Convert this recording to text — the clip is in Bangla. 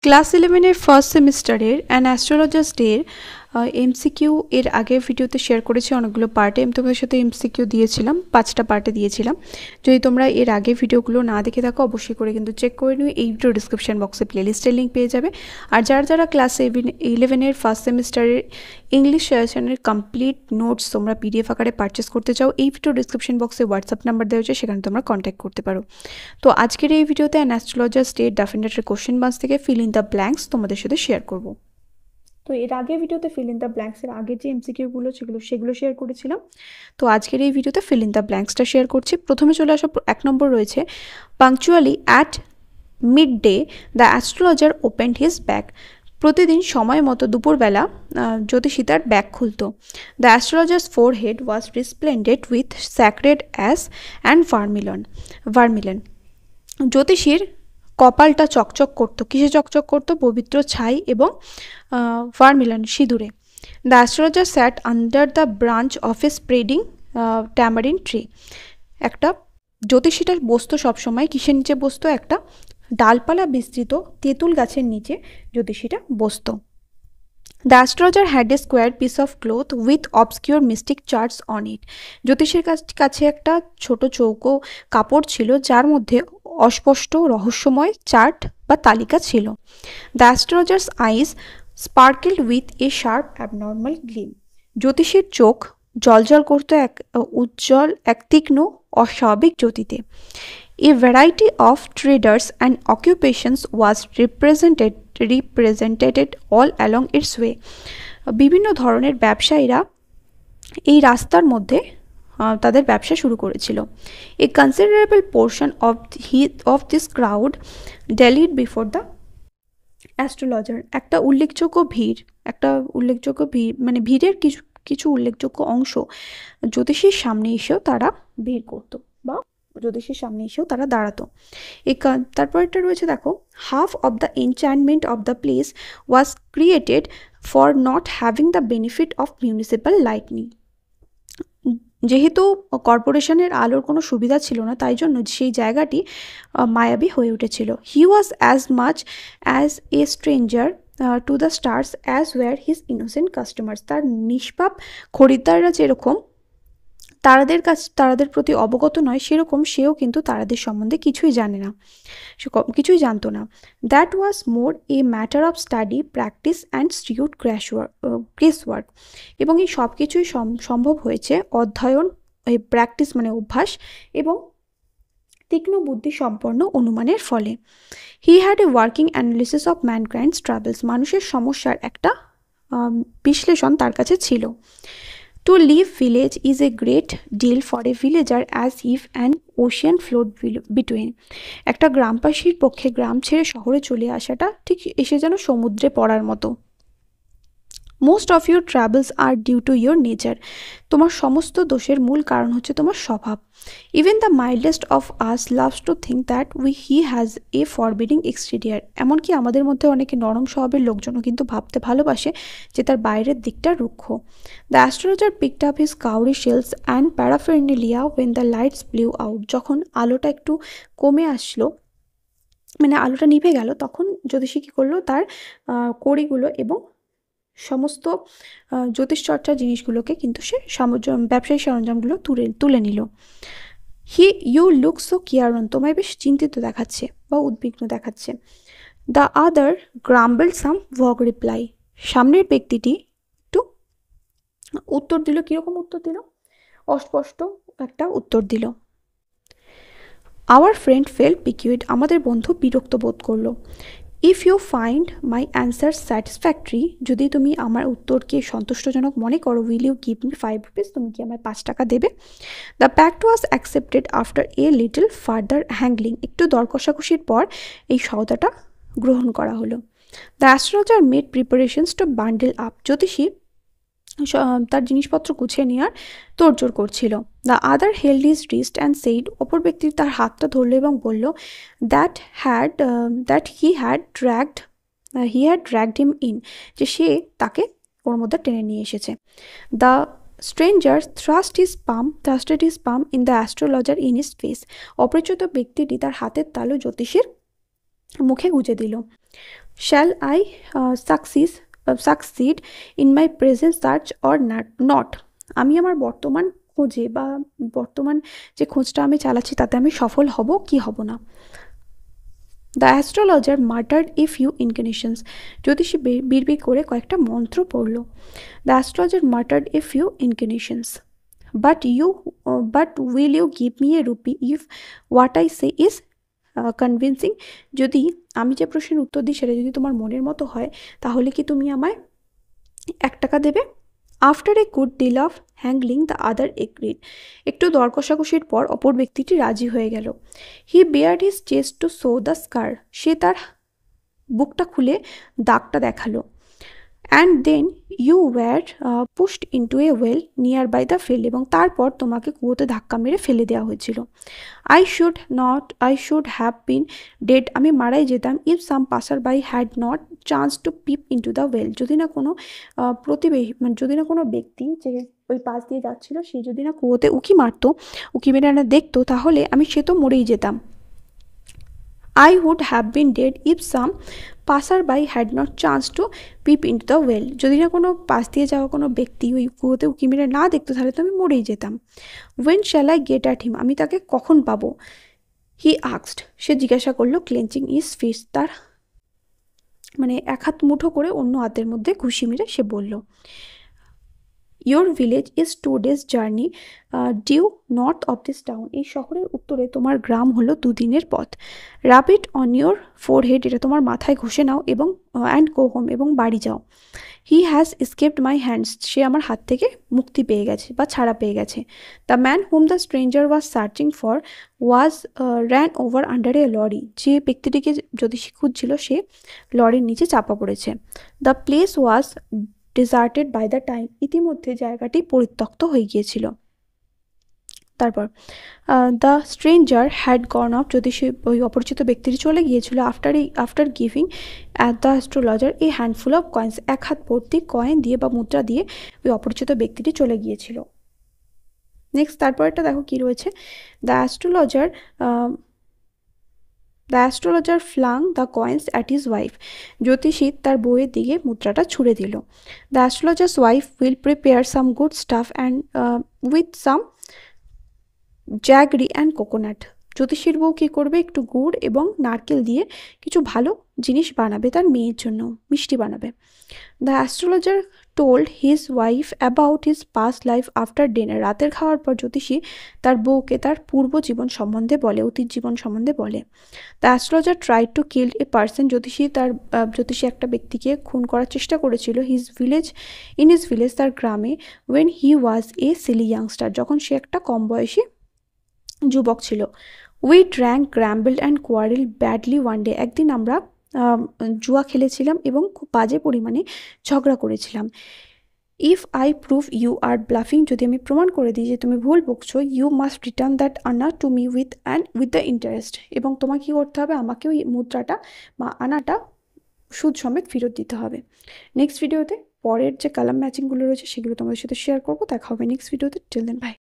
ক্লাস 11 এর ফার্স্ট সেমিস্টারের অ্যান অ্যাস্ট্রোলজার্স ডে এমসিকিউ এর আগের ভিডিওতে শেয়ার করেছি অনেকগুলো পার্টে। আমি তোমাদের সাথে এমসিকিউ দিয়েছিলাম, 5টা পার্টে দিয়েছিলাম। যদি তোমরা এর আগে ভিডিওগুলো না দেখে থাকো অবশ্যই করে কিন্তু চেক করে নিও। এই ভিডিও ডিসক্রিপশন বক্সে প্লেলিস্টের লিঙ্ক পেয়ে যাবে। আর যারা ক্লাস 11 এর ফার্স্ট সেমিস্টারের ইংলিশ সেশনের কমপ্লিট নোটস তোমরা পিডিএফ আকারে পারচেস করতে চাও, এই ভিডিও ডিসক্রিপশন বক্সে হোয়াটসঅ্যাপ নাম্বার দেওয়া হয়েছে, সেখানে তোমরা কন্ট্যাক্ট করতে পারো। তো আজকের এই ভিডিওতে an astrologer's day definitely question banks থেকে ফিল ইন দ্য ব্ল্যাঙ্কস তোমাদের সাথে শেয়ার করব। তো এর আগের ভিডিওতে ফিল ইন দ্য ব্ল্যাঙ্কসের আগের যে এমসিকিউগুলো সেগুলো শেয়ার করেছিলাম। তো আজকের এই ভিডিওতে ফিল ইন দ্য ব্ল্যাঙ্কসটা শেয়ার করছি। প্রথমে চলে আসা 1 নম্বর রয়েছে, punctually at midday the astrologer opened his bag. প্রতিদিন সময় মতো দুপুরবেলা জ্যোতিষী তার ব্যাগ খুলত। The astrologer's forehead was resplendent with sacred ash and vermilion. জ্যোতিষীর কপালটা চকচক করতো। কিসে চকচক করতো? পবিত্র ছাই এবং ভার্মিলন, সিঁদুরে। The astrologer sat under the branch of a spreading tamarind tree. একটা জ্যোতিষীটা বসতো সবসময় কিসের নিচে বসতো? একটা ডালপালা বিস্তৃত তেঁতুল গাছের নিচে জ্যোতিষীটা বসতো। The astrologer had a square piece of cloth with obscure mystic charts on it. জ্যোতিষীর কাছে একটা ছোট চৌকো কাপড় ছিল যার মধ্যে অস্পষ্ট রহস্যময় চার্ট বা তালিকা ছিল। The astrologer's eyes sparkled with a sharp abnormal gleam. জ্যোতিষীর চোখ জলজল করত এক তীক্ষ্ণ অস্বাভাবিক জ্যোতিতে। A variety of traders and occupations was represented all along its way. বিভিন্ন ধরনের ব্যবসায়ীরা এই রাস্তার মধ্যে তাদের ব্যবসা শুরু করেছিল। A considerable portion of this crowd dallied before the astrologer. একটা উল্লেখযোগ্য ভিড় মানে ভিড়ের কিছু উল্লেখযোগ্য অংশ জ্যোতিষীর সামনে এসেও তারা ভিড় করতো বা জ্যোতিষীর সামনে এসেও তারা দাঁড়াতো। তারপর একটা রয়েছে, দেখো, half of the enchantment of the place was created for not having the benefit of municipal lightning. যেহেতু কর্পোরেশনের আলোর কোনো সুবিধা ছিল না, তাই জন্য সেই জায়গাটি মায়াবী হয়ে উঠেছিল। He was as much as a stranger to the stars as were his innocent customers. তার নিষ্পাপ খরিদ্দাররা যেরকম তারাদের প্রতি অবগত নয়, সেরকম সেও কিন্তু তারাদের সম্বন্ধে কিছুই জানতো না। That was more a matter of study, practice and astute guesswork. এবং এই সব কিছুই সম্ভব হয়েছে অধ্যয়ন, প্র্যাকটিস মানে অভ্যাস, এবং তীক্ষ্ণ বুদ্ধি সম্পন্ন অনুমানের ফলে। He had a working analysis of ম্যানকাইন্ডস travels. মানুষের সমস্যার একটা বিশ্লেষণ তার কাছে ছিল। To leave village is a great deal for a villager as if an ocean flowed between. একটা গ্রামবাসীর পক্ষে গ্রাম ছেড়ে শহরে চলে আসাটা ঠিক এসে যেন সমুদ্রে পড়ার মতো। Most of your troubles are due to your nature. তোমার সমস্ত দোষের মূল কারণ হচ্ছে তোমার স্বভাব। Even the mildest of us loves to think that he has a forbidding exterior. এমনকি আমাদের মধ্যে অনেকে নরম স্বভাবের লোকজনও কিন্তু ভাবতে ভালোবাসে যে তার বাইরের দিকটা রুক্ষ। The astrologer picked up his cowrie shells and paraphernalia when the lights blew out. যখন আলোটা একটু কমে আসলো, মানে আলোটা নিভে গেল, তখন জ্যোতিষী কী করলো? তার কড়িগুলো এবং সমস্ত জ্যোতিষচর্চার জিনিসগুলোকে কিন্তু সে ব্যবসায়ী সরঞ্জামগুলো তুলে নিল। You look so careworn. তোমায় বেশ চিন্তিত দেখাচ্ছে বা উদ্বিগ্ন দেখাচ্ছে। দ্য আদার গ্রাম্বল সাম ভগ রিপ্লাই। সামনের ব্যক্তিটি একটু উত্তর দিল। কীরকম উত্তর দিল? অস্পষ্ট একটা উত্তর দিল। Our friend felt piqued. আমাদের বন্ধু বিরক্ত বোধ করলো। If you find my answer satisfactory. যদি তুমি আমার উত্তরকে সন্তুষ্টজনক মনে করো, will you give me 5 rupees. তুমি কি আমায় 5 টাকা দেবে? The pact was accepted after a little further haggling. একটু দর কষাকষির পর এই সওদাটা গ্রহণ করা হলো। The astrologer made preparations to bundle up. জ্যোতিষী তার জিনিসপত্র গুছিয়ে নেওয়ার তোড়জোড় করছিল। The other held his wrist and said. অপর ব্যক্তি তার হাতটা ধরলো এবং বলল that he had dragged him in. যে সে তাকে ওর মধ্যে টেনে নিয়ে এসেছে। The stranger thrusted his palm in the astrologer in his face. অপরিচিত ব্যক্তিটি তার হাতের তালু জ্যোতিষীর মুখে গুঁজে দিল। Shall I succeed in my present search or not, আমি আমার বর্তমান খোঁজে বা বর্তমান যে খোঁজটা আমি চালাচ্ছি তাতে আমি সফল হব কি হব না। The astrologer muttered a few incantations, জ্যোতিষী বিড়বিড় করে কয়েকটা মন্ত্র পড়ল। The astrologer muttered a few incantations, but will you give me a rupee if what I say is convincing, যদি আমি যে প্রশ্নের উত্তর দিই সেটা যদি তোমার মনের মতো হয় তাহলে কি তুমি আমায় 1 টাকা দেবে? After a good deal of haggling the other agreed, একটু দর কষাকষির পর অপর ব্যক্তিটি রাজি হয়ে গেল। He bared his chest to show the scar, সে তার বুকটা খুলে দাগটা দেখালো। And then you were pushed into a well nearby the field, এবং তারপর তোমাকে কুয়োতে ধাক্কা মেরে ফেলে দেওয়া হয়েছিল। I should have been dead, আমি মারাই যেতাম। If some passer by had not chance to peep into the well, যদি না কোনো প্রতিবেশী মানে যদি না কোনো ব্যক্তি যে ওই পাশ দিয়ে যাচ্ছিল সে যদি না কুয়োতে উকি মারতো, উকি মেরে না দেখতো, তাহলে আমি সে তো মরেই যেতাম। I would have been dead if some passerby had not chance to peep into the well, যদি না কোনো পাশ দিয়ে যাওয়া কোনো ব্যক্তি ওই কুয়োতে উকি মেরে না দেখতো তাহলে তো আমি মরেই যেতাম। When shall I get at him, আমি তাকে কখন পাবো? He asked, সে জিজ্ঞাসা করলো। Clenching his fist, তার মানে এক হাত মুঠো করে অন্য হাতের মধ্যে ঘুষি মেরে সে বলল, your village is 2 days journey due north of this town, এই শহরের উত্তরে তোমার গ্রাম হলো 2 দিনের পথ। Rub it on your forehead, এটা তোমার মাথায় ঘষে নাও এবং অ্যান্ড গো হোম, এবং বাড়ি যাও। He has escaped my hands, সে আমার হাত থেকে মুক্তি পেয়ে গেছে বা ছাড়া পেয়ে গেছে। The man whom the stranger was searching for was ran over under a lorry, যে ব্যক্তিটিকে জ্যোতিষী খুঁজছিল সে লরির নিচে চাপা পড়েছে। The place was deserted by the time, ইতিমধ্যে জায়গাটি পরিত্যক্ত হয়ে গিয়েছিল। তারপর the stranger had gone off, জ্যোতিষী ওই অপরিচিত ব্যক্তিটি চলে গিয়েছিল। After giving at the astrologer a handful of coins, এক হাত ভর্তি কয়েন দিয়ে বা মুদ্রা দিয়ে ওই অপরিচিত ব্যক্তিটি চলে গিয়েছিল। নেক্সট তারপরটা দেখো কি রয়েছে। The astrologer flung the coins at his wife, জ্যোতিষী তার বউয়ের দিকে মুদ্রাটা ছুড়ে দিল। The astrologer's wife will prepare some good stuff and with some jaggery and coconut, জ্যোতিষীর বউ কী করবে, একটু গুড় এবং নারকেল দিয়ে কিছু ভালো জিনিস বানাবে, তার মেয়ের জন্য মিষ্টি বানাবে। The astrologer told his wife about his past life after dinner, রাতের খাওয়ার পর জ্যোতিষী তার বউকে তার পূর্ব জীবন সম্বন্ধে বলে, অতীত জীবন সম্বন্ধে বলে। The astrologer tried to kill a person, জ্যোতিষী একটা ব্যক্তিকে খুন করার চেষ্টা করেছিল। ইন হিজ ভিলেজ, তার গ্রামে। When he was a silly youngster, যখন সে একটা কম বয়সী যুবক ছিল। We drank gamble and quarrel badly one day, একদিন আমরা জুয়া খেলেছিলাম এবং খুব বাজে পরিমাণে ঝগড়া করেছিলাম। If I prove you are bluffing, যদি আমি প্রমাণ করে দিই যে তুমি ভুল বকছো, you must return that anna to me with the interest, এবং তোমাকে কী করতে হবে, আমাকে ওই মুদ্রাটা বা আনাটা সুদ সমেত ফেরত দিতে হবে। নেক্সট ভিডিওতে পরের যে কালাম ম্যাচিংগুলো রয়েছে সেগুলো তোমাদের সাথে শেয়ার করবো। দেখা হবে নেক্সট ভিডিওতে। Till then by.